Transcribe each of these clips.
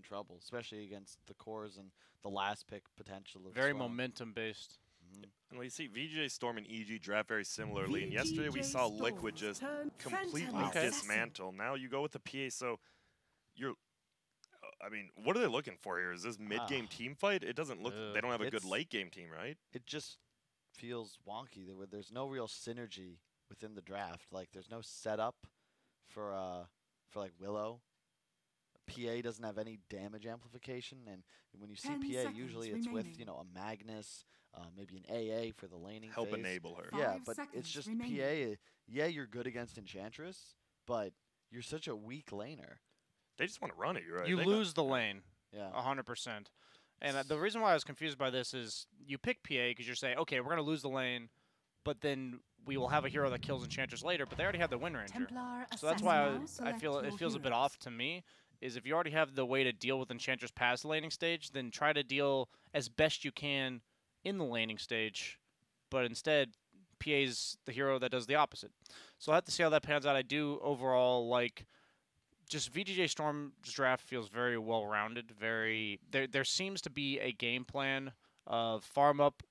trouble, especially against the cores and the last pick potential of Very Storm. momentum based. And we see VGj.Storm and EG draft very similarly. And yesterday we saw Liquid just completely dismantle. Now you go with the PA. So you're, I mean, what are they looking for here? Is this mid-game team fight? It doesn't look. They don't have a good late-game team, right? It just feels wonky. There's no real synergy within the draft. Like there's no setup for like Willow. PA doesn't have any damage amplification, and when you see PA, usually it's with a Magnus, maybe an AA for the laning Help phase. enable her. Yeah, but it's just PA. Yeah, you're good against Enchantress, but you're such a weak laner. They just want to run it, right? You lose the lane. Yeah, 100%. And the reason why I was confused by this is you pick PA because you're saying, okay, we're going to lose the lane, but then we will have a hero that kills Enchantress later, but they already have the Wind Ranger. So that's why I feel it feels a bit off to me, is if you already have the way to deal with Enchantress past the laning stage, then try to deal as best you can in the laning stage, but instead, PA's the hero that does the opposite. So I'll have to see how that pans out. I do overall like... Just VGj.Storm's draft feels very well-rounded. There seems to be a game plan of farm up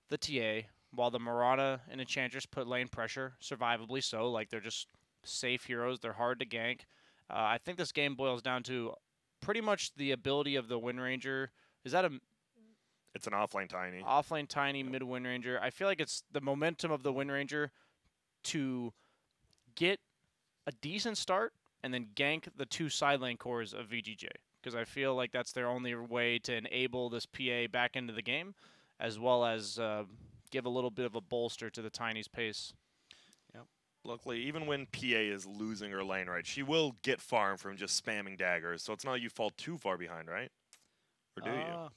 the TA while the Mirana and Enchantress put lane pressure, survivably so. Like they're just safe heroes. They're hard to gank. I think this game boils down to pretty much the ability of the Wind Ranger. Is that a? It's an offlane tiny. Offlane tiny mid Wind Ranger. I feel like it's the momentum of the Wind Ranger to get a decent start and then gank the two side lane cores of VGj. Because I feel like that's their only way to enable this PA back into the game, as well as give a little bit of a bolster to the Tiny's pace. Yep. Luckily, even when PA is losing her lane, right, she will get farm from just spamming daggers, so it's not like you fall too far behind, right? Or do you? I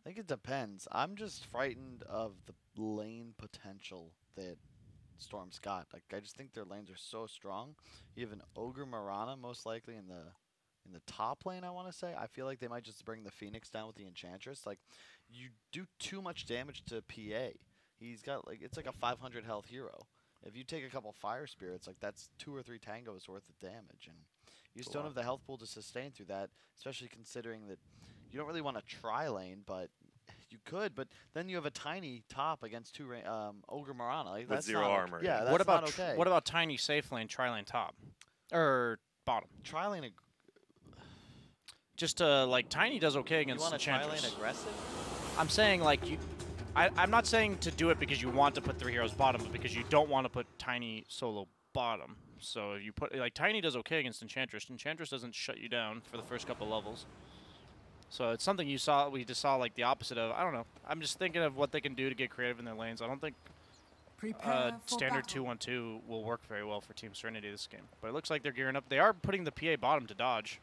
think it depends. I'm just frightened of the lane potential that Storm's got. Like I just think their lanes are so strong. You have an Ogre Mirana most likely in the top lane, I want to say. I feel like they might just bring the Phoenix down with the Enchantress. Like you do too much damage to PA. He's got it's like a 500 health hero. If you take a couple Fire Spirits, like that's 2 or 3 tangos worth of damage, and you just don't have the health pool to sustain through that, especially considering that you don't really want to try lane, but you could, but then you have a tiny top against 2 Ogre Mirana. Like, with 0 armor. Yeah, that's what about not okay. What about tiny safe lane, tri lane top, or bottom? Tri lane. Just like tiny does okay against Enchantress. You want a tri lane aggressive? I'm saying like you. I'm not saying to do it because you want to put 3 heroes bottom, but because you don't want to put tiny solo bottom. So you put like tiny does okay against Enchantress. Enchantress doesn't shut you down for the first couple levels. So it's something you saw. We just saw like the opposite of. I don't know. I'm just thinking of what they can do to get creative in their lanes. I don't think standard 2-1-2 will work very well for Team Serenity this game. But it looks like they're gearing up. They are putting the PA bottom to dodge.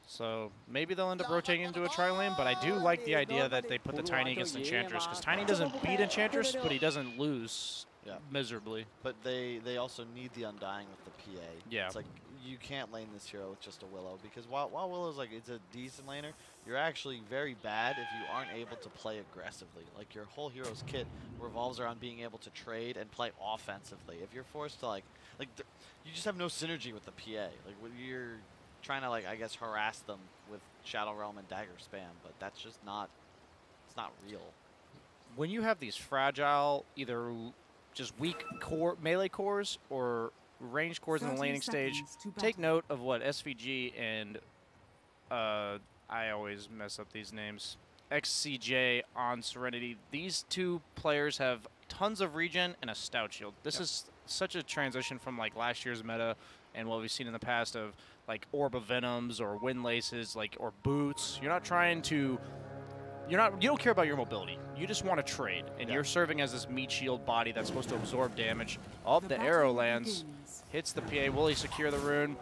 So maybe they'll end up rotating into a tri-lane, but I do like the idea that they put the Tiny against Enchantress, because Tiny doesn't beat Enchantress, but he doesn't lose miserably. But they also need the Undying with the PA. Yeah. It's like you can't lane this hero with just a Willow, because while Willow's like it's a decent laner, you're actually very bad if you aren't able to play aggressively. Like your whole hero's kit revolves around being able to trade and play offensively. If you're forced to you just have no synergy with the PA. Like when you're trying to I guess harass them with Shadow Realm and Dagger spam, but that's just not, it's not real. When you have these fragile, either just weak core melee cores or range cores in the laning stage, take note of what SVG and I always mess up these names, XCJ on Serenity. These two players have tons of regen and a stout shield. This is such a transition from last year's meta and what we've seen in the past of Orb of Venoms or Wind Laces, or Boots. You're not trying to, you don't care about your mobility. You just want to trade, and you're serving as this meat shield body that's supposed to absorb damage. The arrow lands, hits the PA. Will he secure the rune?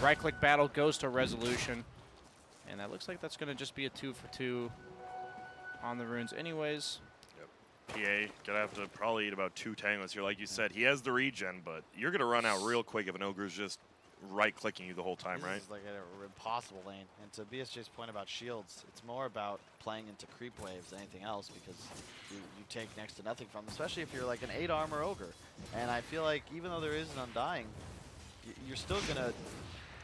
Right-click battle goes to resolution, and that looks like that's going to just be a 2-for-2 on the runes anyways. PA gonna have to probably eat about 2 tangos here. Like you said, he has the regen, but you're gonna run out real quick if an ogre's just right-clicking you the whole time, right? This is like an impossible lane. And to BSJ's point about shields, it's more about playing into creep waves than anything else, because you take next to nothing from them, especially if you're like an 8 armor ogre. And I feel like even though there is an Undying, you're still gonna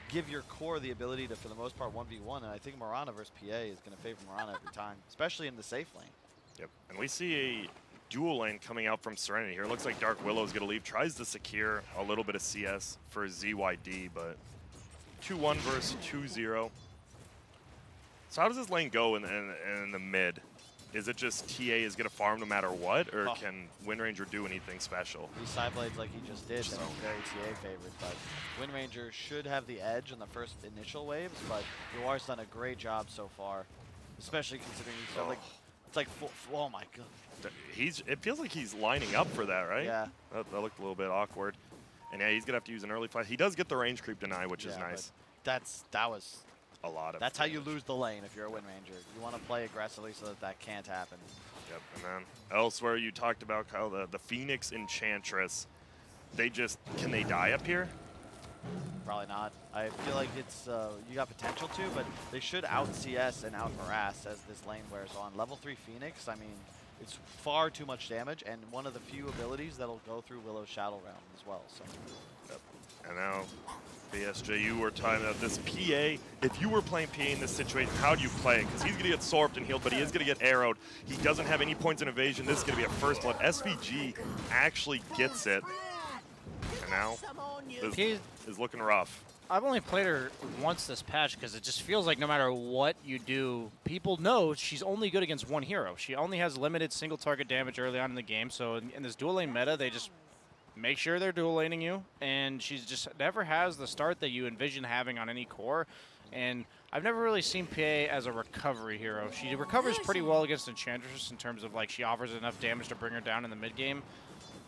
give your core the ability to, for the most part, 1v1. And I think Mirana versus PA is going to favor Mirana every time, especially in the safe lane. Yep, and we see a dual lane coming out from Serenity here. It looks like Dark Willow's going to leave, tries to secure a little bit of CS for ZYD, but 2-1 versus 2-0. So how does this lane go in the mid? Is it just TA is going to farm no matter what, or can Wind Ranger do anything special? These side blades like he just did, that's very TA favored, but Wind Ranger should have the edge in the first initial waves, but Yuar's done a great job so far, especially considering he's got like, it's like, oh my god. It feels like he's lining up for that, right? Yeah. That looked a little bit awkward. And yeah, he's going to have to use an early fight. He does get the range creep deny, which is nice. That was a lot of That's how you lose the lane if you're a Wind Ranger. You want to play aggressively so that that can't happen. Yep, and then elsewhere you talked about, Kyle, the Phoenix Enchantress. They just, can they die up here? Probably not. I feel like it's, you got potential to, but they should out CS and out harass as this lane wears on. Level 3 Phoenix, I mean, it's far too much damage and one of the few abilities that'll go through Willow's Shadow Realm as well. So. Yep. And now, BSJ, you were talking about this PA. If you were playing PA in this situation, how do you play it? Because he's going to get sorbed and healed, but he is going to get arrowed. He doesn't have any points in evasion. This is going to be a first blood. SVG actually gets it. And now, this is looking rough. I've only played her once this patch because it just feels like no matter what you do, people know she's only good against one hero. She only has limited single target damage early on in the game, so in this dual lane meta, they just make sure they're dual laning you, and she just never has the start that you envision having on any core. And I've never really seen PA as a recovery hero. She recovers pretty well against Enchantress in terms of like she offers enough damage to bring her down in the mid game,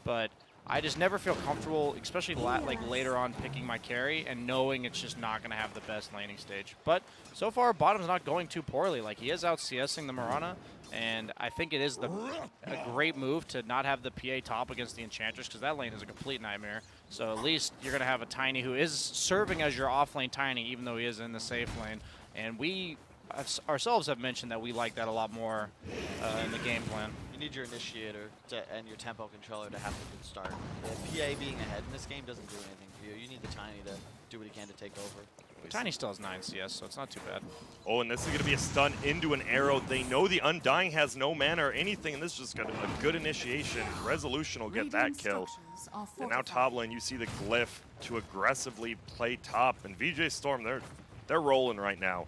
but I just never feel comfortable, especially like later on, picking my carry and knowing it's just not going to have the best laning stage. But so far, bottom's not going too poorly. Like he is out CSing the Mirana, and I think it is a great move to not have the PA top against the Enchantress because that lane is a complete nightmare. So at least you're going to have a Tiny who is serving as your off-lane Tiny, even though he is in the safe lane. And we ourselves have mentioned that we like that a lot more in the game plan. You need your initiator and your tempo controller to have a good start. The PA being ahead in this game doesn't do anything for you. You need the Tiny to do what he can to take over. Tiny still has 9 CS, so it's not too bad. Oh, and this is going to be a stun into an arrow. They know the Undying has no mana or anything, and this is just got a good initiation. Resolution will get that kill. And now top lane, you see the glyph to aggressively play top. And VGj.Storm, they're rolling right now.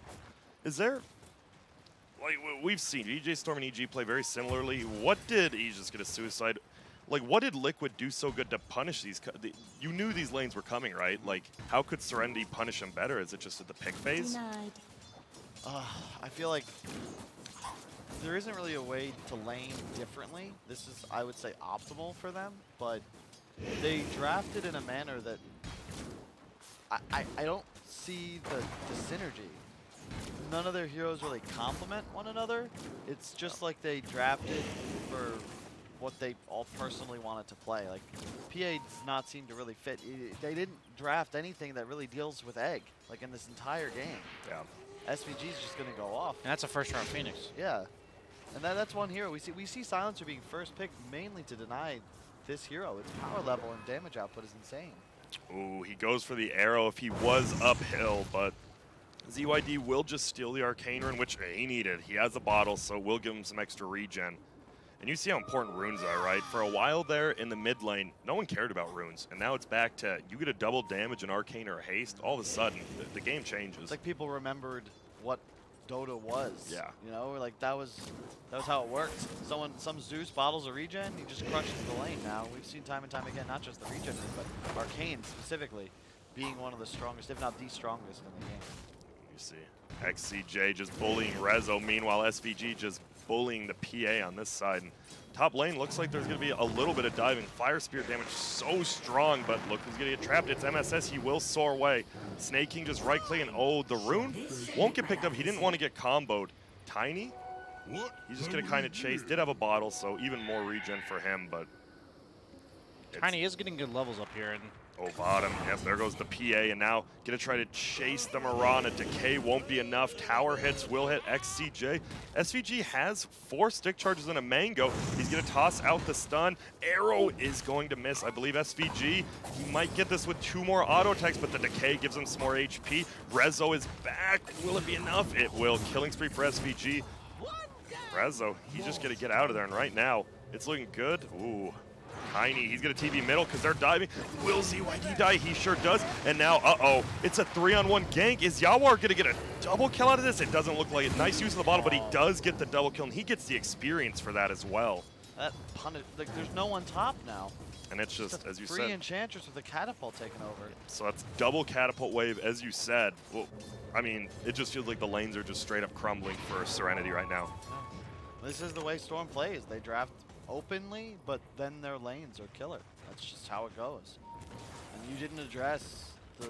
Is there... Like, we've seen VGj.Storm and EG play very similarly. What did... He's just going to suicide. Like, what did Liquid do so good to punish these? You knew these lanes were coming, right? Like, how could Serenity punish them better? Is it just at the pick phase? I feel like there isn't really a way to lane differently. This is, I would say, optimal for them, but they drafted in a manner that I don't see the synergy. None of their heroes really complement one another. It's just like they drafted for what they all personally wanted to play. Like, PA does not seem to really fit. They didn't draft anything that really deals with Egg, like in this entire game. Yeah. SVG is just going to go off. And that's a first round Phoenix. Yeah. And that's one hero. We see Silencer being first picked mainly to deny this hero. Its power level and damage output is insane. Ooh, he goes for the arrow if he was uphill, but ZYD will just steal the Arcane Rune, which he needed. He has a bottle, so we'll give him some extra regen. And you see how important runes are, right? For a while there in the mid lane, no one cared about runes. And now it's back to, you get a double damage, an Arcane, or a haste, all of a sudden, the game changes. It's like people remembered what Dota was. Yeah. You know, like that was how it worked. Some Zeus bottles a regen, he just crushes the lane now. We've seen time and time again, not just the regen, but Arcane specifically being one of the strongest, if not the strongest in the game. You see XCJ just bullying Rezo, meanwhile SVG just bullying the PA on this side. And top lane looks like there's going to be a little bit of diving. Fire Spear damage so strong, but look who's going to get trapped. It's MSS. He will soar away. Snake King just right-click, and oh, the rune won't get picked up. He didn't want to get comboed. Tiny, he's just going to kind of chase. Did have a bottle, so even more regen for him, but... Tiny is getting good levels up here, and Oh, bottom. Yep, there goes the PA, and now gonna try to chase the Mirana. Decay won't be enough. Tower hits will hit XCJ. SVG has 4 stick charges and a mango. He's gonna toss out the stun. Arrow is going to miss. I believe SVG, he might get this with 2 more auto attacks, but the Decay gives him some more HP. Rezo is back. Will it be enough? It will. Killing spree for SVG. Rezo, he's just gonna get out of there, and right now, it's looking good. Ooh. Tiny, he's gonna TV middle because they're diving. Will ZYD die? He sure does. And now, it's a 3-on-1 gank. Is Yawar gonna get a double kill out of this? It doesn't look like it. Nice use of the bottle, but he does get the double kill, and he gets the experience for that as well. That punish, like, there's no one top now. And it's just, as you said. 3 Enchantress with the catapult taking over. So that's double catapult wave, as you said. Well, I mean, it just feels like the lanes are just straight up crumbling for Serenity right now. This is the way Storm plays. They draft openly, but then their lanes are killer. That's just how it goes. And you didn't address the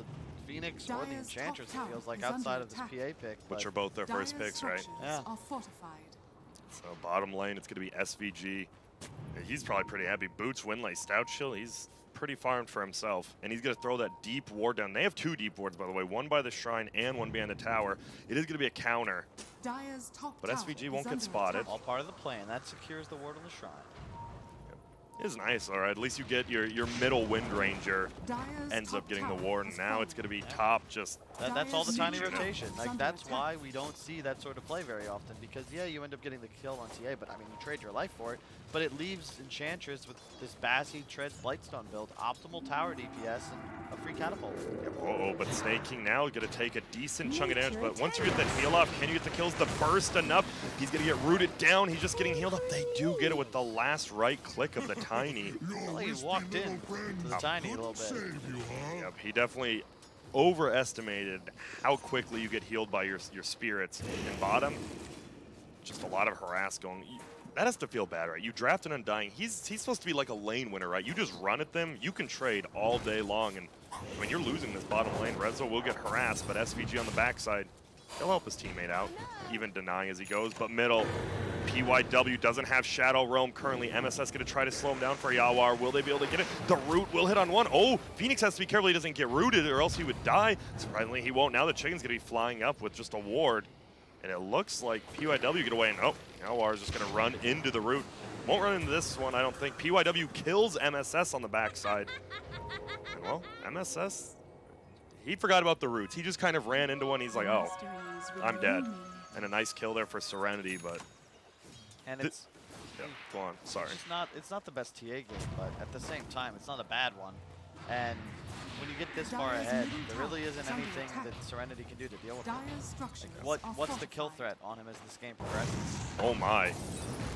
Phoenix or the Enchantress, it feels like, outside of this PA pick. Which are both their first picks, right? Yeah. So bottom lane, it's going to be SVG. He's probably pretty happy. Boots, Winlay, Stout Chill, he's pretty farmed for himself. And he's going to throw that deep ward down. They have 2 deep wards, by the way. One by the shrine and one behind the tower. It is going to be a counter. But SVG won't get spotted. All part of the plan. That secures the ward on the shrine. It is nice, all right. At least you get your middle Wind Ranger ends up getting the ward. And now it's going to be top just... That's all the tiny rotation. Like, that's why we don't see that sort of play very often. Because, yeah, you end up getting the kill on TA, but, I mean, you trade your life for it. But it leaves Enchantress with this Bassy, Tread, Blightstone build, optimal tower DPS, and a free catapult. But Snake King now going to take a decent chunk of damage. But once you get that heal off, can you get the kills? The burst enough. He's going to get rooted down. He's just getting healed up. They do get it with the last right click of the Tiny. Well, he walked in to the Tiny a little bit. Yep, he definitely overestimated how quickly you get healed by your spirits. In bottom, just a lot of harass going. That has to feel bad, right? You draft an Undying. He's supposed to be like a lane winner, right? You just run at them. You can trade all day long. And I mean, you're losing this bottom lane. Rezo will get harassed, but SVG on the backside, he'll help his teammate out, even denying as he goes. But middle, PYW doesn't have Shadow Realm currently. MSS going to try to slow him down for Yawar. Will they be able to get it? The root will hit on one. Oh, Phoenix has to be careful he doesn't get rooted or else he would die. Surprisingly, he won't. Now the Chicken's going to be flying up with just a ward. And it looks like PYW get away. And oh, Yawar is just going to run into the root. Won't run into this one, I don't think. PYW kills MSS on the backside. And well, MSS, he forgot about the roots. He just kind of ran into one. He's like, oh, I'm dead. And a nice kill there for Serenity, but... And it's... Yeah, go on, sorry. It's not the best TA game, but at the same time, it's not a bad one. And when you get this far ahead, there really isn't anything that Serenity can do to deal with it. Like, what's the kill threat on him as this game progresses? Oh my.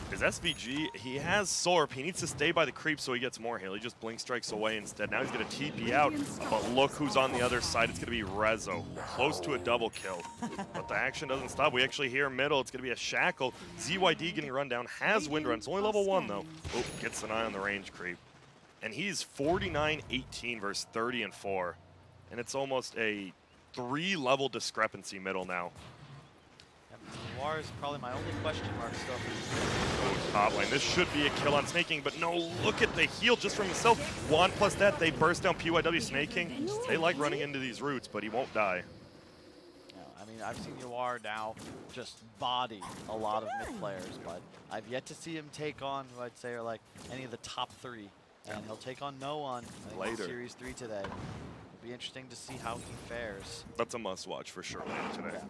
Because SVG, he has Sorp. He needs to stay by the creep so he gets more heal. He just blink strikes away instead. Now he's going to TP out. But look who's on the other side. It's going to be Rezo. Close to a double kill. But the action doesn't stop. We actually hear middle. It's going to be a Shackle. ZYD getting run down. Has Wind Run. It's only level 1 though. Oh, gets an eye on the range creep. And he's 49-18 versus 30-4. And it's almost a 3-level discrepancy middle now. Yawar is probably my only question mark still. Oh, top lane. This should be a kill on Snake King, but no, look at the heal just from himself. 1 plus that, they burst down PYW. Snake King, they like running into these roots, but he won't die. Yeah, I mean, I've seen Yawar now just body a lot of mid players, but I've yet to see him take on who I'd say are like any of the top 3. And he'll take on no one later. Series 3 today. It'll be interesting to see how he fares. That's a must-watch for sure later today. Yeah.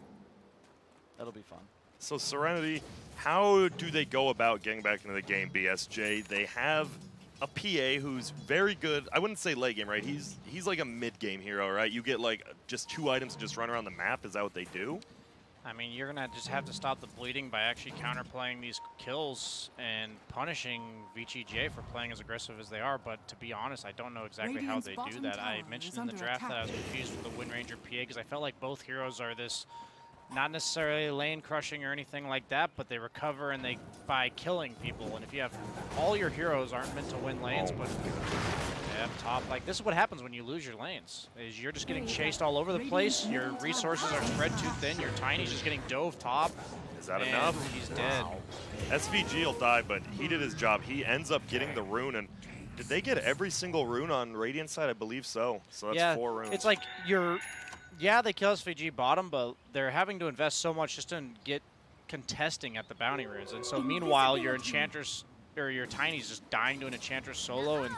That'll be fun. So Serenity, how do they go about getting back into the game, BSJ? They have a PA who's very good. I wouldn't say late game, right? He's like a mid-game hero, right? You get like just 2 items and just run around the map. Is that what they do? I mean, you're going to just have to stop the bleeding by actually counterplaying these kills and punishing VGj for playing as aggressive as they are. But to be honest, I don't know exactly how they do that. I mentioned in the draft that I was confused with the Wind Ranger PA because I felt like both heroes are this, not necessarily lane crushing or anything like that, but they recover and they by killing people. And if you have all your heroes aren't meant to win lanes, but top, like this is what happens when you lose your lanes, is you're just getting chased all over the place, your resources are spread too thin, your Tiny's just getting dove top. Is that enough? He's dead. SVG will die, but he did his job. He ends up getting the rune, and Did they get every single rune on Radiant side? I believe so. So that's 4 runes. It's like yeah, they kill SVG bottom, but they're having to invest so much just to get contesting at the bounty runes. And so meanwhile, your Enchantress, or your Tiny's just dying to an Enchantress solo. And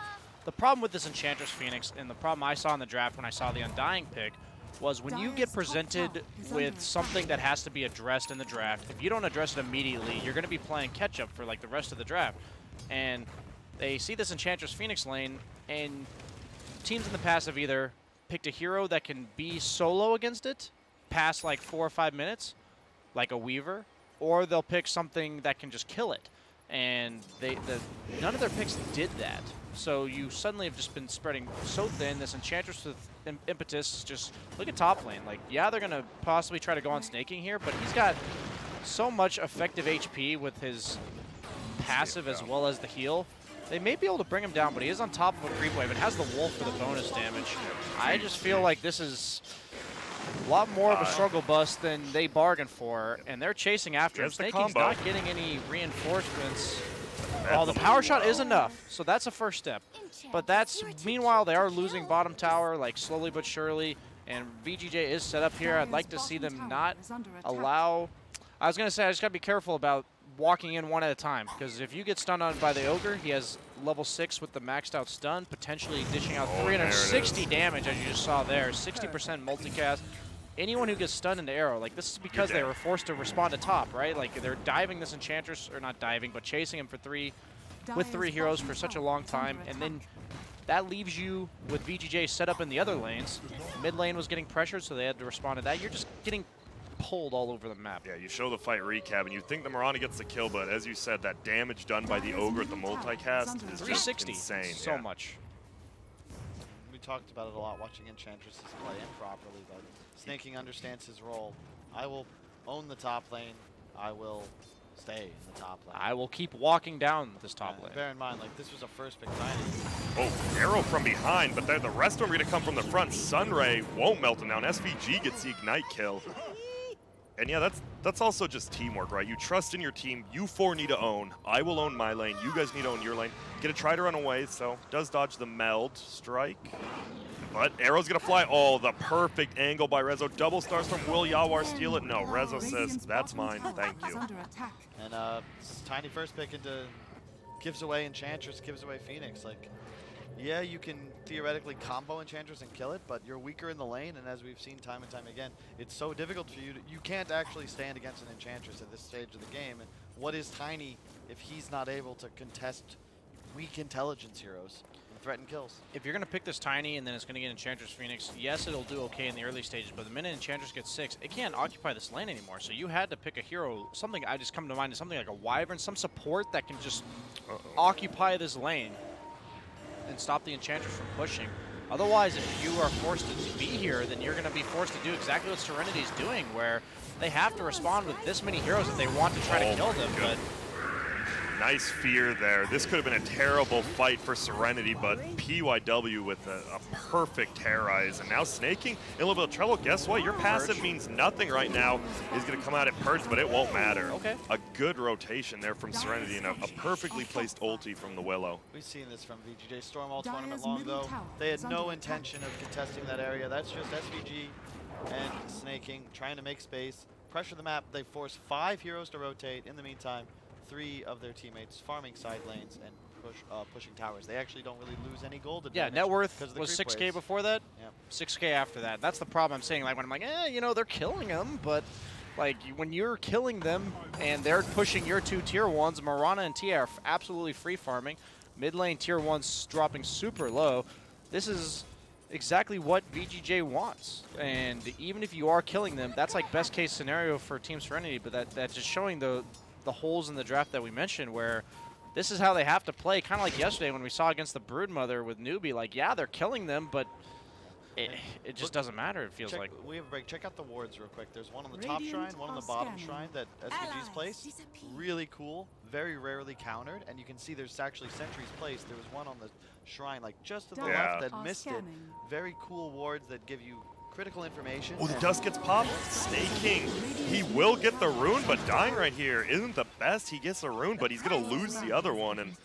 the problem with this Enchantress Phoenix, and the problem I saw in the draft when I saw the Undying pick, was when you get presented with something that has to be addressed in the draft, if you don't address it immediately, you're going to be playing catch-up for like the rest of the draft. And they see this Enchantress Phoenix lane, and teams in the past have either picked a hero that can be solo against it past like 4 or 5 minutes, like a Weaver, or they'll pick something that can just kill it. And none of their picks did that. So you suddenly have just been spreading so thin. This Enchantress with impetus, just look at top lane. Like, yeah, they're going to possibly try to go on snaking here, but he's got so much effective HP with his passive as well as the heal. They may be able to bring him down, but he is on top of a creep wave and has the wolf for the bonus damage. I just feel like this is a lot more of a struggle bus than they bargained for, and they're chasing after him. Snaking's not getting any reinforcements. Oh, the power shot is enough, so that's a first step. But that's, meanwhile, they are losing bottom tower, like slowly but surely, and VGj is set up here. I'd like to see them not allow... I was going to say, I just got to be careful about walking in one at a time, because if you get stunned on by the Ogre, he has level 6 with the maxed out stun, potentially dishing out 360 damage, as you just saw there, 60% multicast. Anyone who gets stunned into arrow, like this is because they were forced to respond to top, right? Like they're diving this Enchantress, or not diving, but chasing him for with 3 heroes for such a long time, and then that leaves you with VGj set up in the other lanes. Mid lane was getting pressured, so they had to respond to that. You're just getting pulled all over the map. Yeah, you show the fight recap, and you think the Mirana gets the kill, but as you said, that damage done by the Ogre at the multicast is 360. Just insane. So much. We talked about it a lot, watching Enchantresses play improperly, but Snaking understands his role. I will own the top lane. I will stay in the top lane. I will keep walking down this top lane. Bear in mind, like, this was a first pick Tiny. Oh, arrow from behind, but the rest of them are going to come from the front. Sunray won't melt him down. SVG gets the ignite kill. And yeah, that's also just teamwork, right? You trust in your team. You 4 need to own. I will own my lane. You guys need to own your lane. Gonna try to run away, so does dodge the meld strike. But arrow's gonna fly. Oh, the perfect angle by Rezo. Double Starstorm. Will Yawar steal it? No, Rezo says, that's mine. Thank you. And Tiny first pick into gives away Enchantress, gives away Phoenix. Like, yeah, you can theoretically combo Enchantress and kill it, but you're weaker in the lane, and as we've seen time and time again, it's so difficult for you you can't actually stand against an Enchantress at this stage of the game. And what is Tiny if he's not able to contest weak intelligence heroes and threaten kills? If you're going to pick this Tiny and then it's going to get Enchantress Phoenix, yes, it'll do okay in the early stages, but the minute Enchantress gets 6, it can't occupy this lane anymore. So you had to pick a hero, something I just come to mind is something like a Wyvern, some support that can just occupy this lane and stop the Enchantress from pushing. Otherwise, if you are forced to be here, then you're going to be forced to do exactly what Serenity's doing, where they have to respond with this many heroes if they want to try to kill them. But nice fear there. This could have been a terrible fight for Serenity, but PYW with a perfect terrorize. And now snaking in a little bit of trouble. Guess what? Your passive means nothing right now. Is going to come out at Purge, but it won't matter. Okay. A good rotation there from Serenity and a perfectly placed ulti from the Willow. We've seen this from VGj.Storm all tournament long, though. They had no intention of contesting that area. That's just SVG and snaking, trying to make space, pressure the map. They force 5 heroes to rotate. In the meantime, 3 of their teammates farming side lanes and pushing towers. They actually don't really lose any gold advantage. Yeah, net worth was 6K before that. Yep. 6K after that. That's the problem I'm saying. Like when I'm like, you know, they're killing them, but like when you're killing them and they're pushing your 2 tier 1s, Mirana and Tia are absolutely free farming. Mid lane tier 1s dropping super low. This is exactly what VGj wants. And even if you are killing them, that's like best case scenario for Team Serenity, but that's just showing the holes in the draft that we mentioned, where this is how they have to play, kind of like yesterday when we saw against the Broodmother with Newbie. Like, yeah, they're killing them, but it just doesn't matter, it feels like. We have a break. Check out the wards real quick. There's one on the top shrine, one on the bottom shrine that SVG's placed. Really cool, very rarely countered, and you can see there's actually sentries placed. There was one on the shrine, like just to the left that missed it. Very cool wards that give you critical information. Oh, the dust gets popped. Snaking. He will get the rune, but dying right here isn't the best. He gets the rune, but he's going to lose the other one, and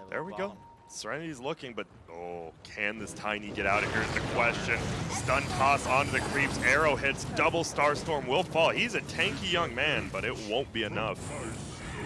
there we go. Serenity's looking, but oh, can this Tiny get out of here is the question. Stun toss onto the creeps, arrow hits, double Starstorm will fall. He's a tanky young man, but it won't be enough.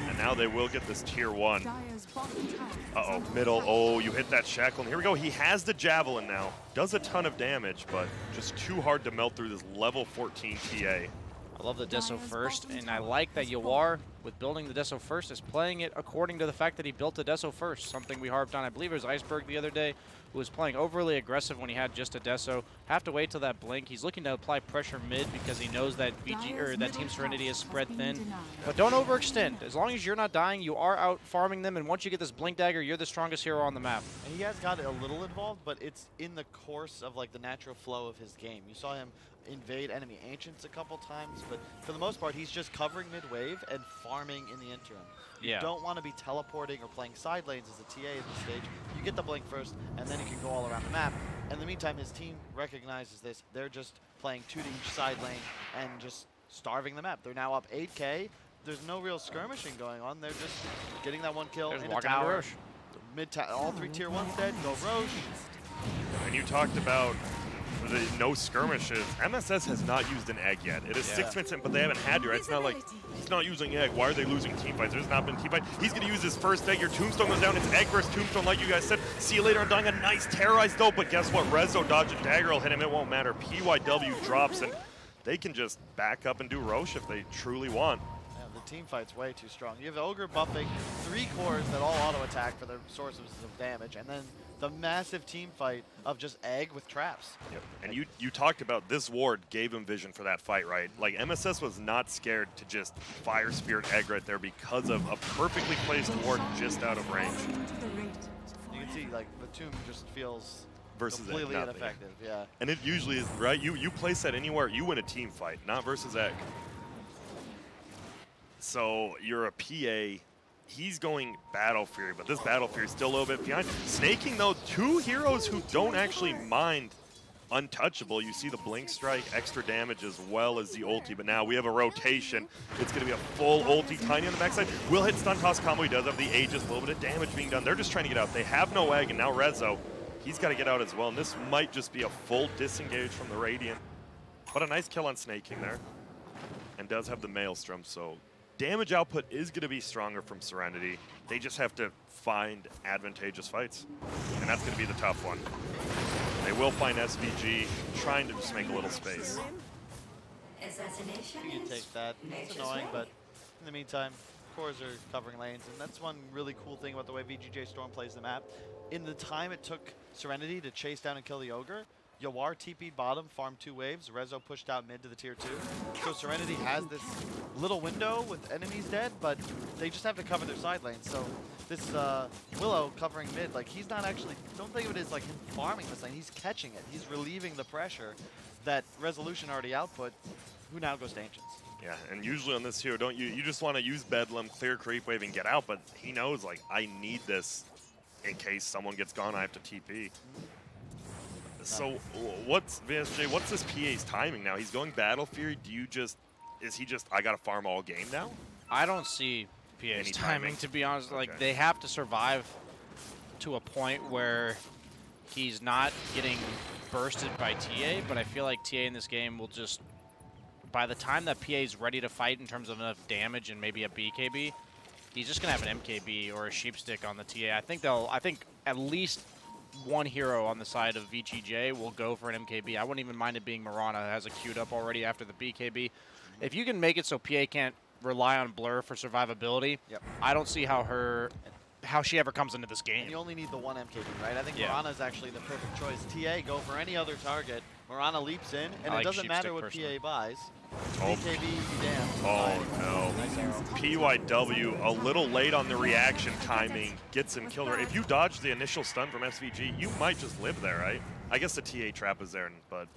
And now they will get this tier 1. Uh-oh, middle, oh, you hit that shackle, and here we go. He has the Javelin now. Does a ton of damage, but just too hard to melt through this level 14 TA. I love the Deso first, and I like that Yawar, with building the Deso first, is playing it according to the fact that he built a Deso first, something we harped on. I believe it was Iceberg the other day, who was playing overly aggressive when he had just a Deso. Have to wait till that blink. He's looking to apply pressure mid because he knows that that Team Serenity is spread thin. But don't overextend. As long as you're not dying, you are out farming them, and once you get this blink dagger, you're the strongest hero on the map. And he has got a little involved, but it's in the course of like the natural flow of his game. You saw him invade enemy ancients a couple times, but for the most part, he's just covering mid-wave and farming in the interim. You don't want to be teleporting or playing side lanes as a TA at this stage. You get the blink first, and then you can go all around the map. In the meantime, his team recognizes this. They're just playing 2 to each side lane and just starving the map. They're now up 8K. There's no real skirmishing going on. They're just getting that one kill in a tower. All 3 tier 1s dead. Go Roche. And you talked about the no skirmishes. MSS has not used an egg yet. It is 6 minutes in, but they haven't had to, right? It's not like he's not using egg. Why are they losing team fights? There's not been team fight. He's going to use his first egg. Your tombstone goes down. It's egg versus tombstone, like you guys said. See you later on dying. A nice terrorize though, but guess what? Rezo dodge a dagger will hit him. It won't matter. PYW drops, and they can just back up and do Roche if they truly want. Yeah, the team fight's way too strong. You have Ogre buffing 3 cores that all auto attack for their sources of damage, and then the massive team fight of just egg with traps. Yep. And you talked about this ward gave him vision for that fight, right? Like MSS was not scared to just fire spirit egg right there because of a perfectly placed ward just out of range. You can see like the tomb just feels versus completely egg, ineffective. Yeah. And it usually is, right? You place that anywhere, you win a team fight, not versus egg. So you're a PA. He's going Battle Fury, but this Battle Fury is still a little bit behind. Snaking, though, 2 heroes who don't actually mind untouchable. You see the Blink Strike, extra damage as well as the ulti, but now we have a rotation. It's going to be a full ulti. Tiny on the backside will hit stun toss combo. He does have the Aegis, a little bit of damage being done. They're just trying to get out. They have no egg, and now Rezo, he's got to get out as well, and this might just be a full disengage from the Radiant. But a nice kill on Snaking there, and does have the Maelstrom, so damage output is going to be stronger from Serenity. They just have to find advantageous fights, and that's going to be the tough one. They will find SVG, trying to just make a little space. You can take that. It's annoying, but in the meantime, cores are covering lanes, and that's one really cool thing about the way VGj.Storm plays the map. In the time it took Serenity to chase down and kill the Ogre, Yawar TP'd bottom, farmed 2 waves, Rezo pushed out mid to the tier 2. So Serenity has this little window with enemies dead, but they just have to cover their side lanes. So this Willow covering mid, like he's not actually, don't think of it as like him farming this lane, he's catching it. He's relieving the pressure that Resolution already output, who now goes to Ancients. Yeah, and usually on this hero, don't you just want to use Bedlam, clear creep wave, and get out, but he knows, like, I need this in case someone gets gone, I have to TP. So what's VSJ? What's this PA's timing now? He's going Battle Fury. Is he just I gotta farm all game now? I don't see PA's timing, to be honest. Like they have to survive to a point where he's not getting bursted by TA, but I feel like TA in this game will just, by the time that PA is ready to fight in terms of enough damage and maybe a BKB, he's just gonna have an MKB or a sheepstick on the TA. I think at least one hero on the side of VGj will go for an MKB. I wouldn't even mind it being Mirana, has it queued up already after the BKB. If you can make it so PA can't rely on Blur for survivability, I don't see how she ever comes into this game. And you only need the one MKB, right? I think Mirana is actually the perfect choice. TA, go for any other target. Mirana leaps in, and it doesn't matter what PA buys. BKB, you damn. Oh, no. Nice PYW, a little late on the reaction timing, gets him killed. If you dodge the initial stun from SVG, you might just live there, right? I guess the TA trap is there, but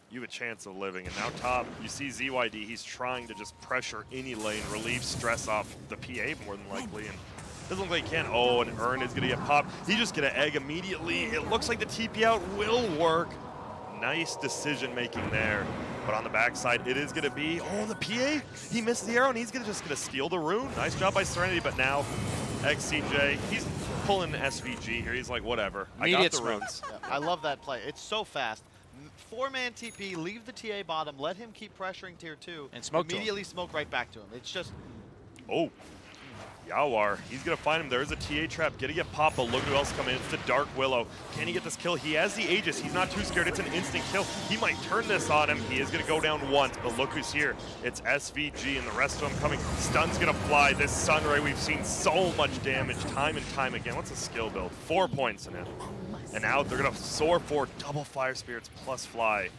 you have a chance of living. And now top, you see ZYD, he's trying to just pressure any lane, relieve stress off the PA more than likely, and doesn't look like he can. Oh, and Earn is going to get popped. He's just going to egg immediately. It looks like the TP out will work. Nice decision making there. But on the backside, it is going to be, oh, the PA, he missed the arrow, and he's just going to steal the rune. Nice job by Serenity, but now XCJ, he's pulling SVG here. He's like, whatever. I got the runes. Yeah, I love that play. It's so fast. 4-man TP, leave the TA bottom, let him keep pressuring tier 2, and smoke immediately smoke right back to him. It's just... Oh. Yawar, he's going to find him. There's a TA trap. Gonna get popped, but look who else coming in. It's the Dark Willow. Can he get this kill? He has the Aegis. He's not too scared. It's an instant kill. He might turn this on him. He is going to go down once, but look who's here. It's SVG, and the rest of them coming. Stun's going to fly. This Sunray, we've seen so much damage time and time again. What's a skill build? 4 points in it. And now they're going to soar for double Fire Spirits plus fly.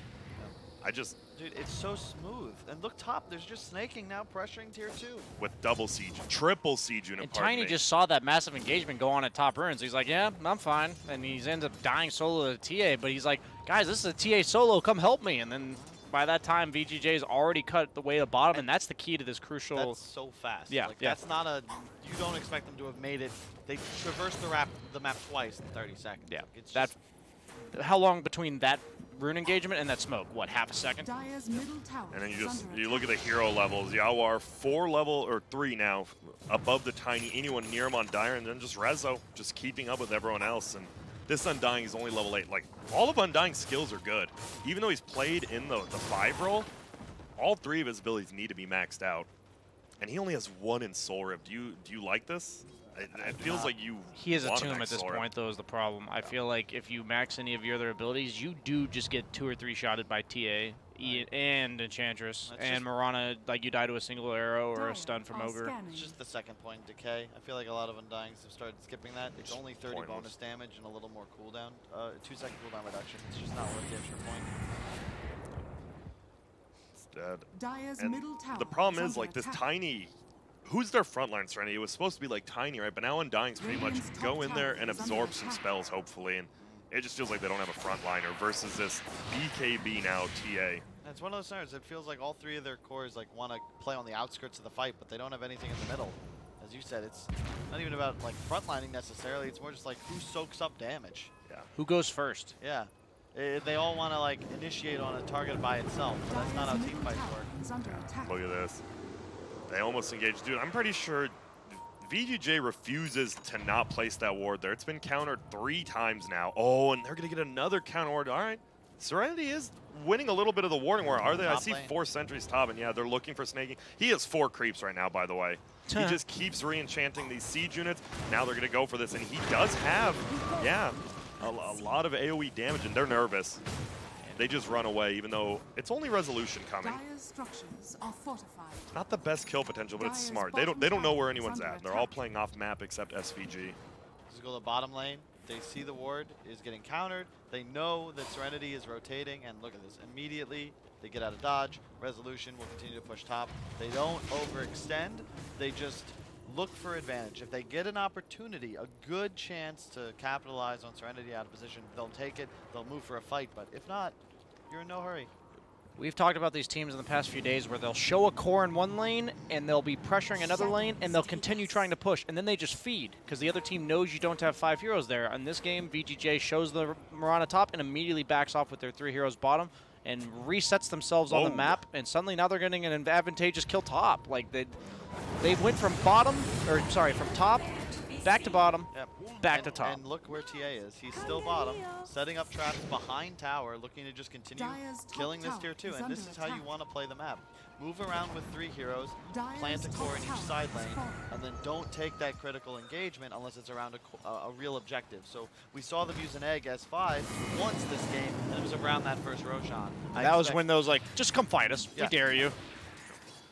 Dude, it's so smooth. And look top, there's just snaking now pressuring tier 2. With double siege, triple siege unit. And Tiny just saw that massive engagement go on at top runes. He's like, yeah, I'm fine. And he ends up dying solo to TA, but he's like, guys, this is a TA solo, come help me. And then by that time, VGJ's already cut the way to bottom, and that's the key to this crucial... That's so fast. Yeah, like, that's not a... You don't expect them to have made it. They traversed the map twice in 30 seconds. Yeah, like, it's just, how long between that rune engagement and that smoke? What, half a second? And then you look at the hero levels. Yawar 3 now above the Tiny. Anyone near him on Dire, and then just Rezo just keeping up with everyone else. And this Undying is only level 8. Like, all of Undying's skills are good. Even though he's played in the 5 role, all 3 of his abilities need to be maxed out. And he only has 1 in Soul Rip. Do you like this? It feels like you. He is a tomb at this point, though, is the problem. I feel like if you max any of your other abilities, you do just get 2 or 3 shotted by TA and Enchantress. And Mirana, like, you die to a single arrow or a stun from Ogre. It's just the second point decay. I feel like a lot of Undyings have started skipping that. It's only 30 bonus damage and a little more cooldown. 2-second cooldown reduction. It's just not worth the extra point. It's dead. And the problem is, like, this Tiny... Who's their frontline Serenity? It was supposed to be like Tiny, right? But now Undying's pretty much go in there and absorb some spells, hopefully. And it just feels like they don't have a frontliner versus this BKB now TA. It's one of those scenarios. It feels like all 3 of their cores like want to play on the outskirts of the fight, but they don't have anything in the middle. As you said, it's not even about like frontlining necessarily. It's more just like who soaks up damage. Yeah. Who goes first? Yeah. They all want to like initiate on a target by itself, but that's not how team fights work. Look at this. They almost engaged. Dude, I'm pretty sure VGJ refuses to not place that ward there. It's been countered 3 times now. Oh, and they're going to get another counter ward. All right. Serenity is winning a little bit of the warding war. Are they? I see 4 sentries top, and yeah, they're looking for snaking. He has 4 creeps right now, by the way. He just keeps re-enchanting these siege units. Now they're going to go for this, and he does have, yeah, a lot of AoE damage, and they're nervous. They just run away, even though it's only resolution coming. Not the best kill potential, but it's smart. They don't know where anyone's at. They're all playing off map except SVG. Just go to the bottom lane. They see the ward is getting countered. They know that Serenity is rotating, and look at this. Immediately, they get out of dodge. Resolution will continue to push top. They don't overextend. They just look for advantage. If they get an opportunity, a good chance to capitalize on Serenity out of position, they'll take it. They'll move for a fight, but if not, you're in no hurry. We've talked about these teams in the past few days where they'll show a core in one lane and they'll be pressuring another lane and they'll continue trying to push, and then they just feed because the other team knows you don't have 5 heroes there. In this game, VGJ shows the Mirana top and immediately backs off with their 3 heroes bottom and resets themselves on the map, and suddenly now they're getting an advantageous kill top. Like they went from from top back to bottom, back to top. And look where TA is. He's still bottom, setting up traps behind tower, looking to just continue killing this tier 2. And this is how you want to play the map. Move around with 3 heroes, plant a core in each side lane, and then don't take that critical engagement unless it's around a real objective. So we saw them use an egg S5 once this game, and it was around that first Roshan. That was when those like, just come fight us, we dare you.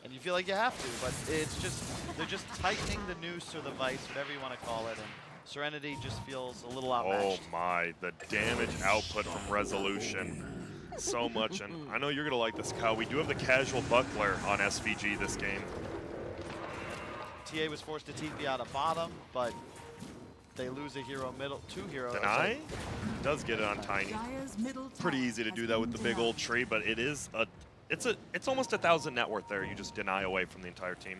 And you feel like you have to, but it's just, they're just tightening the noose or the vice, whatever you want to call it, and Serenity just feels a little outmatched. Oh my, the damage output from Resolution. So much, and I know you're going to like this, Kyle. We do have the casual buckler on SVG this game. TA was forced to TP out of bottom, but they lose a hero middle, 2 heroes. Deny? Does get it on Tiny. Pretty easy to do that with the big old tree, but it is a... It's almost 1,000 net worth there. You just deny away from the entire team.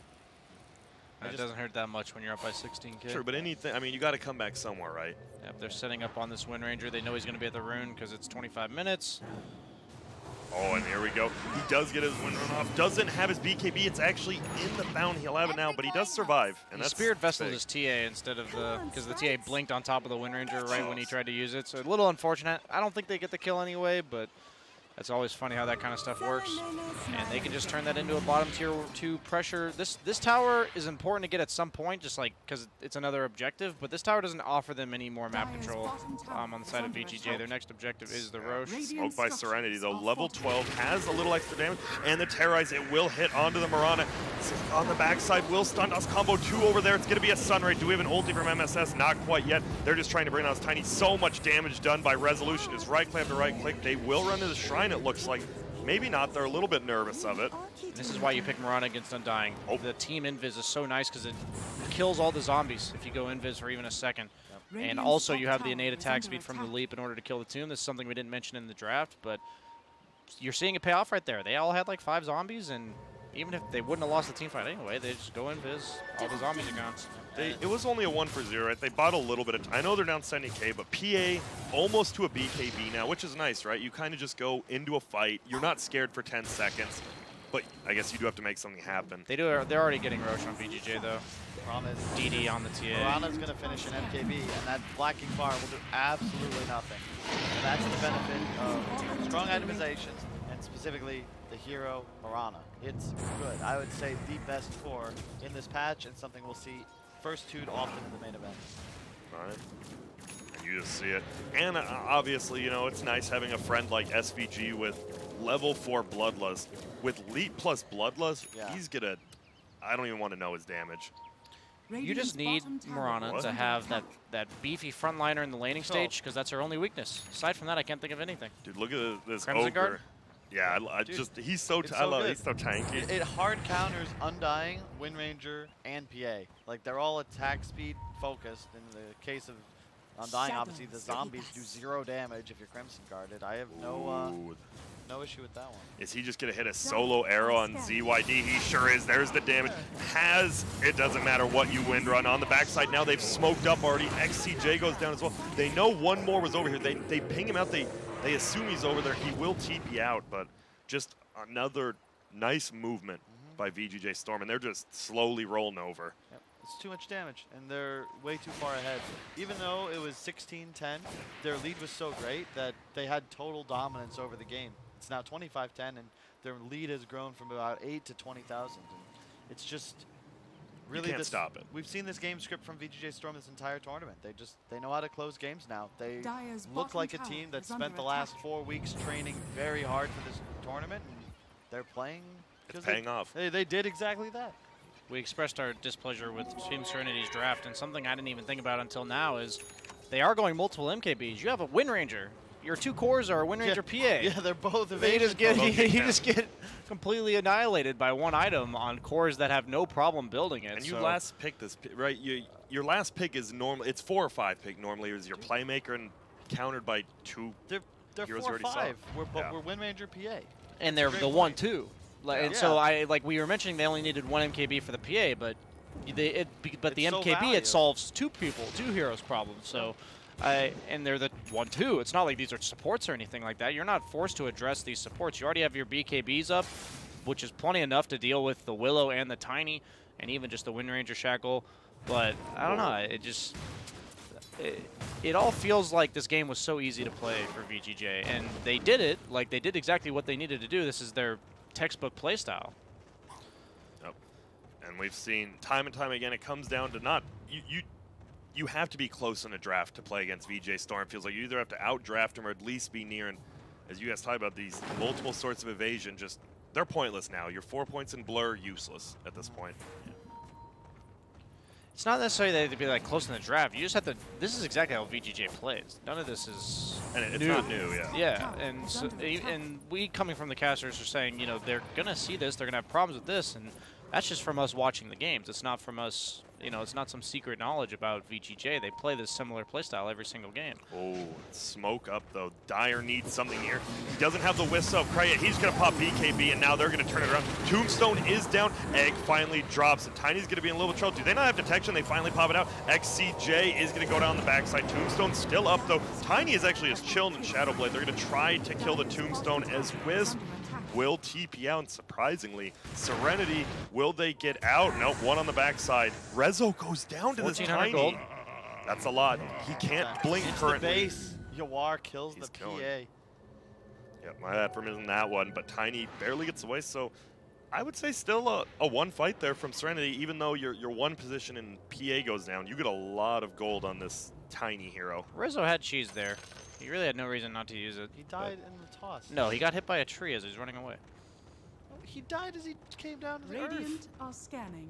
It doesn't hurt that much when you're up by 16k. Sure, but anything, I mean, you got to come back somewhere, right? Yep, they're setting up on this Wind Ranger. They know he's going to be at the rune because it's 25 minutes. Oh, and here we go. He does get his wind run off. Doesn't have his BKB. It's actually in the fountain. He'll have it now, but he does survive. And he that's Spirit Vesseled big. his TA instead of because the TA blinked on top of the Wind Ranger right when he tried to use it. So a little unfortunate. I don't think they get the kill anyway, but it's always funny how that kind of stuff works. And they can just turn that into a bottom tier 2 pressure. This tower is important to get at some point, just like because it's another objective. But this tower doesn't offer them any more map control on the side of VGJ. Their next objective is the Roche. Smoked by Serenity, though. Level 12 has a little extra damage. And the Terrorize, it will hit onto the Mirana. On the backside, will stun us. Combo 2 over there. It's going to be a Sunray. Do we have an ulti from MSS? Not quite yet. They're just trying to bring out this Tiny. So much damage done by Resolution. Is right click after right click. They will run to the Shrine, it looks like. Maybe not. They're a little bit nervous of it. This is why you pick Mirana against Undying. Oh. The team invis is so nice because it kills all the zombies if you go invis for even a second. Yep. And also you have the innate attack speed from the leap in order to kill the tomb. This is something we didn't mention in the draft, but you're seeing it pay off right there. They all had like 5 zombies, and even if they wouldn't have lost the team fight anyway, they just go invis. All the zombies are gone. It was only a 1-for-0, right? They bought a little bit of time. I know they're down 70K, but PA almost to a BKB now, which is nice, right? You kind of just go into a fight. You're not scared for 10 seconds, but I guess you do have to make something happen. They're already getting Roche on VGJ, though. Promise. DD on the TA. Mirana's going to finish an MKB, and that blacking bar will do absolutely nothing. And that's the benefit of strong itemizations, and specifically the hero Mirana. It's good. I would say the best core in this patch, and something we'll see first 2'd often in the main event. All right. And you just see it. And obviously, you know, it's nice having a friend like SVG with level 4 Bloodlust. With Leap plus Bloodlust, he's going to... I don't even want to know his damage. You just need Mirana to have that beefy frontliner in the laning stage, because that's her only weakness. Aside from that, I can't think of anything. Dude, look at this Crimson ogre. Guard? Yeah, he's so he's so tanky. It hard counters Undying, Wind Ranger, and PA. Like, they're all attack speed focused. In the case of Undying, obviously the zombies do 0 damage if you're Crimson Guarded. I have no issue with that one. Is he just gonna hit a solo arrow on ZYD? He sure is. There's the damage. It doesn't matter what you wind run. On the backside now, they've smoked up already. XCJ goes down as well. They know one more was over here. They ping him out. They assume he's over there. He will TP out, but just another nice movement by VGj.Storm, and they're just slowly rolling over. Yep. It's too much damage, and they're way too far ahead. Even though it was 16-10, their lead was so great that they had total dominance over the game. It's now 25-10, and their lead has grown from about 8 to 20,000. It's just really you can't stop it. We've seen this game script from VGj.Storm this entire tournament. They know how to close games now. They look like a team that spent the last 4 weeks training very hard for this tournament, and they're playing. It's paying off. They did exactly that. We expressed our displeasure with Team Serenity's draft, and something I didn't even think about until now is they are going multiple MKBs. You have a Wind Ranger. Your 2 cores are a Wind Ranger PA. Yeah, they're both They just get completely annihilated by one item on cores that have no problem building it. And you last pick this, right? Your last pick is normally, it's 4 or 5 pick normally is your playmaker, and countered by 2 they're heroes 4 or 5. We're Wind Ranger PA. And they're the 1-2. And so we were mentioning they only needed 1 MKB for the PA, but the MKB it solves 2 heroes problems. So. And they're the 1-2. It's not like these are supports or anything like that. You're not forced to address these supports. You already have your BKBs up, which is plenty enough to deal with the Willow and the Tiny, and even just the Wind Ranger Shackle. But I don't know. It all feels like this game was so easy to play for VGJ, and they did it. Like, they did exactly what they needed to do. This is their textbook playstyle. Yep. And we've seen time and time again, it comes down to not you have to be close in a draft to play against VGj.Storm. Feels like you either have to outdraft them or at least be near. And as you guys talk about these multiple sorts of evasion, they're pointless now. Your 4 points in blur, useless at this point. It's not necessarily that they'd be like close in the draft. You just have to. This is exactly how VGJ plays. None of this is. And it's not new, yeah. Yeah, and so, we coming from the casters are saying, you know, they're gonna see this, they're gonna have problems with this, and That's just from us watching the games. It's not from us, you know, it's not some secret knowledge about VGJ. They play this similar playstyle every single game. Oh, smoke up though. Dire needs something here. He doesn't have the wisp of Kraya. He's going to pop BKB, and now they're going to turn it around. Tombstone is down. Egg finally drops, and Tiny's going to be in a little trouble. Do they not have detection? They finally pop it out. XCJ is going to go down the backside. Tombstone still up though. Tiny is actually just chilling in Shadowblade. They're going to try to kill the Tombstone as Wisp will TP out, and surprisingly, Serenity, will they get out? Nope, one on the backside. Rezo goes down to this Tiny. Gold. That's a lot. He can't blink currently. The base. Yawar kills He's the killing. PA. Yep, my bad for missing that one, but Tiny barely gets away, so I would say still a one fight there from Serenity. Even though your one position in PA goes down, you get a lot of gold on this Tiny hero. Rizzo had cheese there. He really had no reason not to use it. He died in the toss. No, he got hit by a tree as he was running away. He died as he came down to the Radiant earth. are scanning.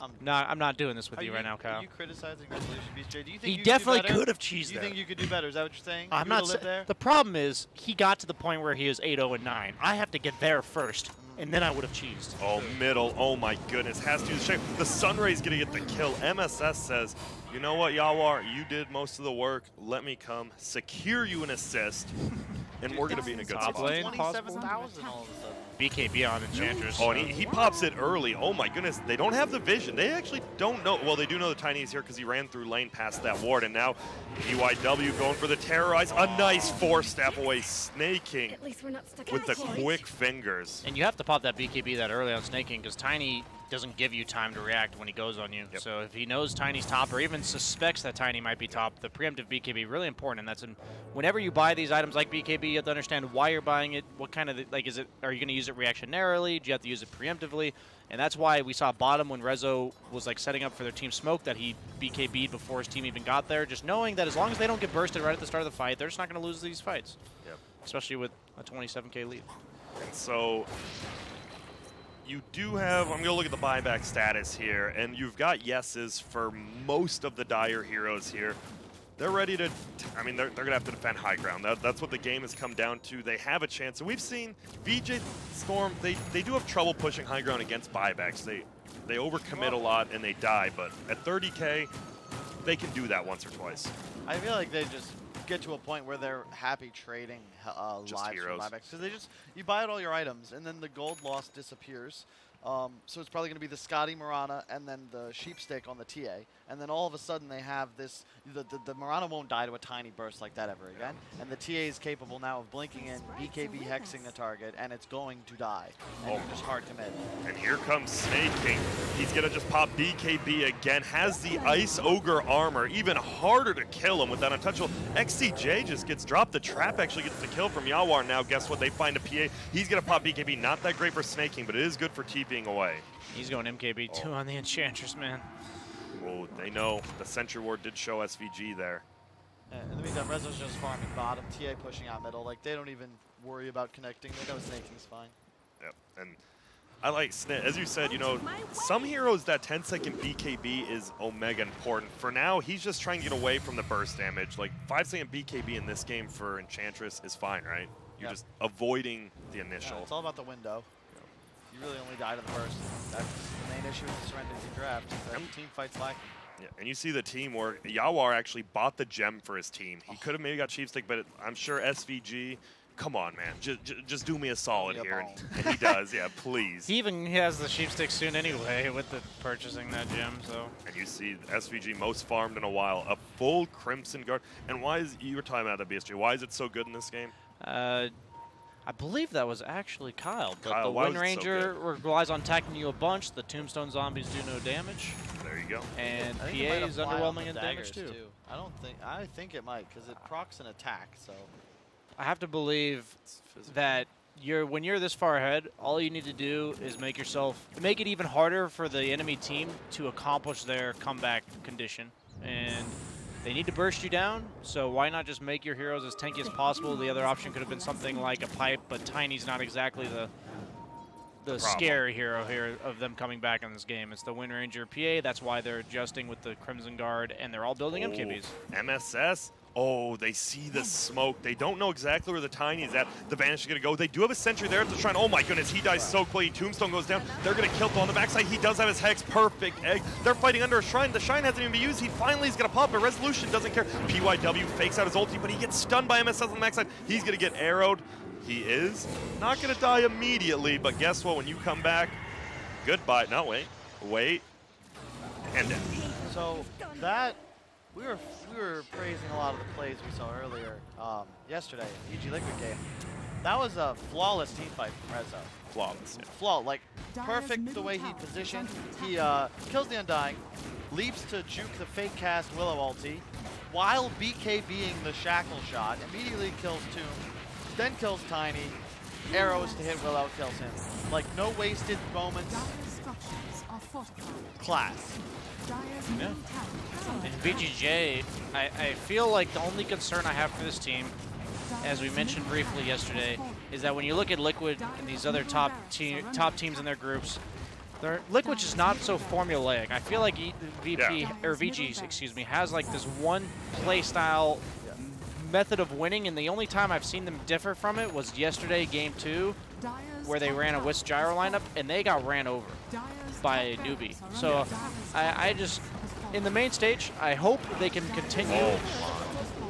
I'm not doing this with you right now, Kyle. Are you criticizing Resolution VGj? Do you think He you definitely could do better? could have cheesed Do you there. think you could do better? Is that what you're saying? I'm You not would've lived there? The problem is he got to the point where he was 8-0 and 9. I have to get there first, and then I would have cheesed. Oh, middle. Oh, my goodness. Has to use shape. The Sunray's going to get the kill. MSS says, you know what, Yawar? You did most of the work. Let me come secure you an assist, and we're going to be in a good Top spot. lane. 27,000 all of a sudden. BKB on Enchantress. Oh, and he pops it early. Oh, my goodness. They don't have the vision. They actually don't know. Well, they do know the Tiny is here because he ran through lane past that ward, and now BYW going for the Terrorize. A nice 4-step away, snaking At least we're not stuck with the in point. quick fingers. And you have to pop that BKB that early on snaking because Tiny doesn't give you time to react when he goes on you. Yep. So if he knows Tiny's top or even suspects that Tiny might be top, the preemptive BKB really important. And that's whenever you buy these items like BKB, you have to understand why you're buying it. What kind of is it? Are you going to use it reactionarily? Do you have to use it preemptively? And that's why we saw bottom when Rezo was like setting up for their team smoke that he BKB'd before his team even got there. Just knowing that as long as they don't get bursted right at the start of the fight, they're just not going to lose these fights. Yep. Especially with a 27K lead. And so you do have, I'm going to look at the buyback status here, and you've got yeses for most of the Dire heroes here. They're ready to, I mean, they're going to have to defend high ground. That's what the game has come down to. They have a chance. And we've seen VGj.Storm, they do have trouble pushing high ground against buybacks. They overcommit a lot and they die, but at 30K, they can do that once or twice. I feel like they just get to a point where they're happy trading lives heroes. for buybacks. Because you buy out all your items, and then the gold loss disappears. So it's probably going to be the Scotty Marana and then the Sheepstick on the TA. And then all of a sudden they have this, the Marana won't die to a tiny burst like that ever again. And the TA is capable now of blinking in, BKB hexing the target, and it's going to die. And you're just hard commit. And here comes Snake King. He's going to just pop BKB again. Has the Ice Ogre armor. Even harder to kill him with that untouchable. XCJ just gets dropped. The trap actually gets the kill from Yawar. Now guess what? They find a PA. He's going to pop BKB. Not that great for Snake King, but it is good for TPing away. He's going MKB2 on the Enchantress, man. Well, they know the Sentry Ward did show SVG there. In the meantime, Rezo's just farming bottom, TA pushing out middle. Like, they don't even worry about connecting. They know Snaking's fine. Yep, and I like, as you said, you know, some heroes that 10-second BKB is omega important. For now, he's just trying to get away from the burst damage. Like, 5-second BKB in this game for Enchantress is fine, right? You're just avoiding the initial. Yeah, it's all about the window. You really only die to the burst. That's the main issue with the Serenity draft. That team fight's lacking. Yeah, and you see the team where Yawar actually bought the gem for his team. He could have maybe got Sheepstick, but I'm sure SVG, come on, man. Just do me a solid here. And he does, yeah, please. He even has the Sheepstick soon anyway with the purchasing that gem, so. And you see SVG most farmed in a while. A full Crimson Guard. And why is, you were talking about the BSG, why is it so good in this game? I believe that was actually Kyle, but Kyle, the why Wind was it so Ranger relies on attacking you a bunch. The Tombstone zombies do no damage. There you go. And I think it might PA is apply on underwhelming the in damage daggers, too. I think it might, because it procs an attack, so. I have to believe that when you're this far ahead, all you need to do is make it even harder for the enemy team to accomplish their comeback condition. And they need to burst you down, so why not just make your heroes as tanky as possible? The other option could have been something like a pipe, but Tiny's not exactly the scary hero here of them coming back in this game. It's the Wind Ranger PA. That's why they're adjusting with the Crimson Guard, and they're all building MKBs. MSS Oh, they see the smoke. They don't know exactly where the Tiny is at. The Vanish is going to go. They do have a Sentry there at the Shrine. Oh my goodness, he dies so quickly. Tombstone goes down. They're going to kill Phil on the backside. He does have his Hex. Perfect egg. They're fighting under a Shrine. The Shrine hasn't even been used. He finally is going to pop, but Resolution doesn't care. PYW fakes out his ulti, but he gets stunned by MSS on the backside. He's going to get arrowed. He is not going to die immediately, but guess what? When you come back, goodbye. No, wait. And so that we were praising a lot of the plays we saw earlier yesterday in EG Liquid game. That was a flawless team fight from Rezo. flawless. Yeah. Like perfect the way he positioned. He kills the Undying, leaps to juke the fake cast Willow ulti, while BKBing the Shackle shot, immediately kills Tomb, then kills Tiny, arrows to hit Willow, kills him. Like no wasted moments. Class. Yeah. And VGj, I feel like the only concern I have for this team, as we mentioned briefly yesterday, is that when you look at Liquid and these other top teams in their groups, Liquid's is not so formulaic. I feel like VG, excuse me, has like this one play style method of winning, and the only time I've seen them differ from it was yesterday, game 2, where they ran a Wisp Gyro lineup and they got ran over by a newbie. So I just, in the main stage, I hope they can continue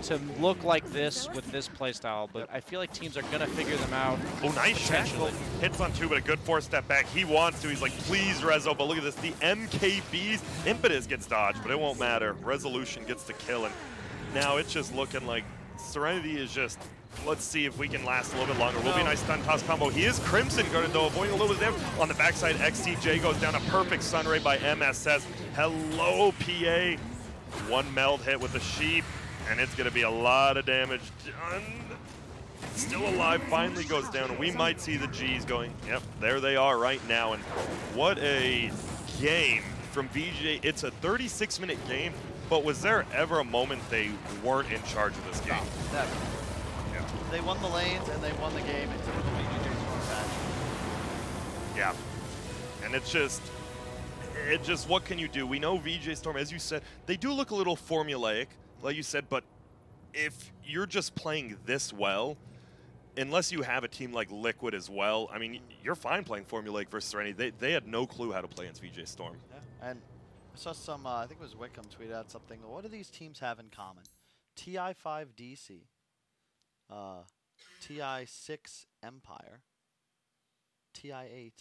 to look like this with this playstyle, but I feel like teams are going to figure them out. Oh, nice Shackle. Hits on 2, but a good 4-step back. He wants to. He's like, please, Rezo, but look at this. The MKBs. Impetus gets dodged, but it won't matter. Resolution gets the kill, and now it's just looking like Serenity is just, let's see if we can last a little bit longer. Will be a nice stun toss combo. He is Crimson Guarded though, avoiding a little bit of damage. On the backside, XTJ goes down. A perfect Sun Ray by MSS. Hello, PA. One meld hit with the Sheep, and it's going to be a lot of damage done. Still alive, finally goes down. We might see the G's going, yep, there they are right now. And what a game from VGj. It's a 36-minute game, but was there ever a moment they weren't in charge of this game? No, never. Yeah. They won the lanes and they won the game in typical VGj.Storm fashion. Yeah, and it's just what can you do? We know VGj.Storm, as you said, they do look a little formulaic, like you said, but if you're just playing this well, unless you have a team like Liquid as well, I mean, you're fine playing formulaic versus Serenity. They had no clue how to play against VGj.Storm. Yeah, and I saw some, I think it was Wickham tweet out something. What do these teams have in common? TI5 DC, TI6 Empire, TI8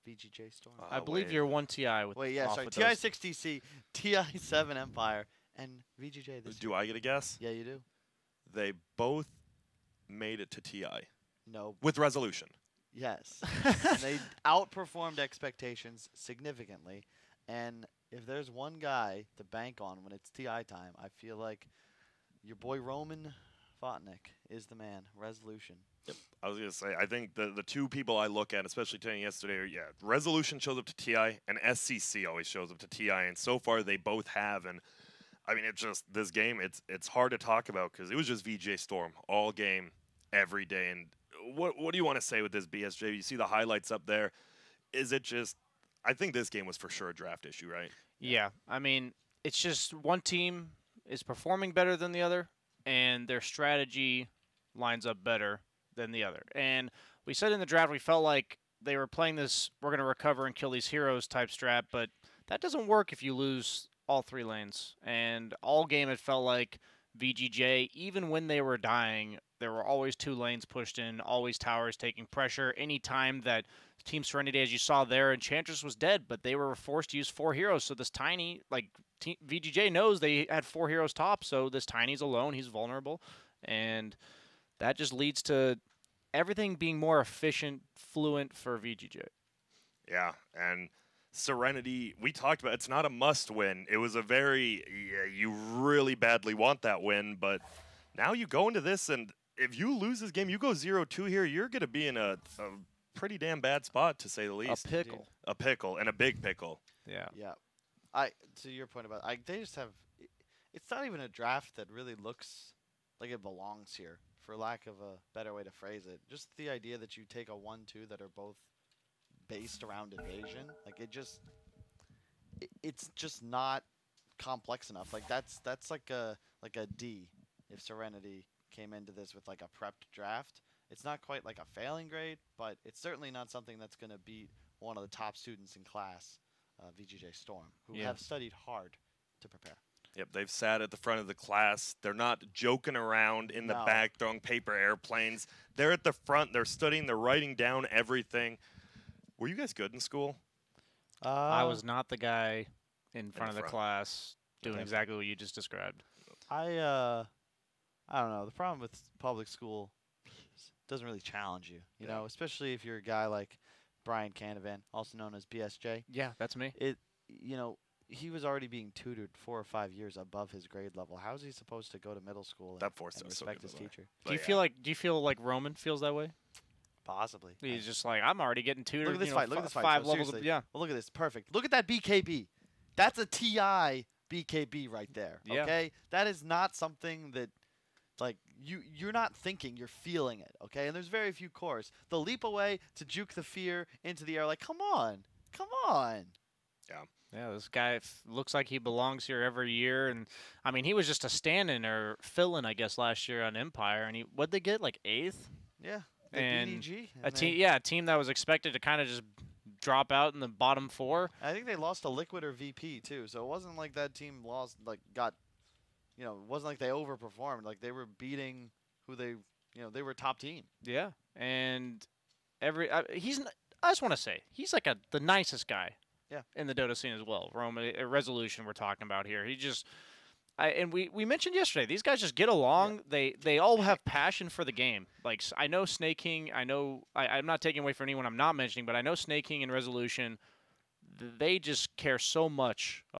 VGj.Storm. I believe you're one TI with. Wait, yeah, sorry. TI6 DC, TI7 Empire, and VGj this Do year. I get a guess? Yeah, you do. They both made it to TI. No. With Resolution. Yes. They outperformed expectations significantly. And if there's one guy to bank on when it's TI time, I feel like your boy Roman Votnik is the man. Resolution. Yep. I was going to say, I think the two people I look at, especially today and yesterday, are, Resolution shows up to TI, and SCC always shows up to TI, and so far they both have. And I mean, it's just, this game, it's hard to talk about because it was just VGj.Storm all game, every day. And what do you want to say with this BSJ? You see the highlights up there. Is it just, I think this game was for sure a draft issue, right? Yeah, I mean, it's just one team is performing better than the other, and their strategy lines up better than the other. And we said in the draft we felt like they were playing this we're going to recover and kill these heroes type strat, but that doesn't work if you lose all 3 lanes. And all game it felt like VGj, even when they were dying, there were always 2 lanes pushed in, always towers taking pressure. Any time that Team Serenity, as you saw there, Enchantress was dead, but they were forced to use 4 heroes. So this Tiny, like VGj knows they had 4 heroes top, so this Tiny's alone, he's vulnerable. And that just leads to everything being more efficient, fluent for VGj. Yeah, and Serenity, we talked about, it's not a must win. It was a very, you really badly want that win, but now you go into this, and if you lose this game, you go 0-2 here, you're going to be in a pretty damn bad spot, to say the least. A pickle. A pickle, and a big pickle. Yeah. Yeah. To your point about, they just have, it's not even a draft that really looks like it belongs here, for lack of a better way to phrase it. Just the idea that you take a 1-2 that are both based around invasion, like it's just not complex enough. Like that's like a D if Serenity came into this with like a prepped draft. It's not quite like a failing grade, but it's certainly not something that's going to beat one of the top students in class, VGj.Storm, who have studied hard to prepare. Yep, they've sat at the front of the class. They're not joking around in the back throwing paper airplanes. They're at the front. They're studying. They're writing down everything. Were you guys good in school? I was not the guy in front of the class doing exactly what you just described. I don't know. The problem with public school doesn't really challenge you, you know, especially if you're a guy like Brian Canavan, also known as BSJ. Yeah, that's me. You know, he was already being tutored 4 or 5 years above his grade level. How is he supposed to go to middle school and respect his teacher? Do you feel like Roman feels that way? Possibly. He's just like, I'm already getting tutored. Look at this fight. Look at this fight. 5 levels. Yeah. Well, look at this. Perfect. Look at that BKB. That's a TI BKB right there. Okay. That is not something that, like, you're not thinking. You're feeling it. Okay. And there's very few cores. The leap away to juke the fear into the air. Like, come on. Come on. Yeah. Yeah, this guy looks like he belongs here every year, and I mean, he was just a stand-in or fill-in, I guess, last year on Empire, and what'd they get, like 8th? Yeah, and VGj, a team that was expected to kind of just drop out in the bottom 4. I think they lost to Liquid or VP too, so it wasn't like that team lost, like it wasn't like they overperformed, like they were beating who they, they were a top team. Yeah, and I just want to say he's like the nicest guy. Yeah. In the Dota scene as well. Resolution we're talking about here. He just and we mentioned yesterday, these guys just get along. Yeah. They all have passion for the game. Like, I know Snake King, I'm not taking away from anyone I'm not mentioning, but I know Snake King and Resolution, they just care so much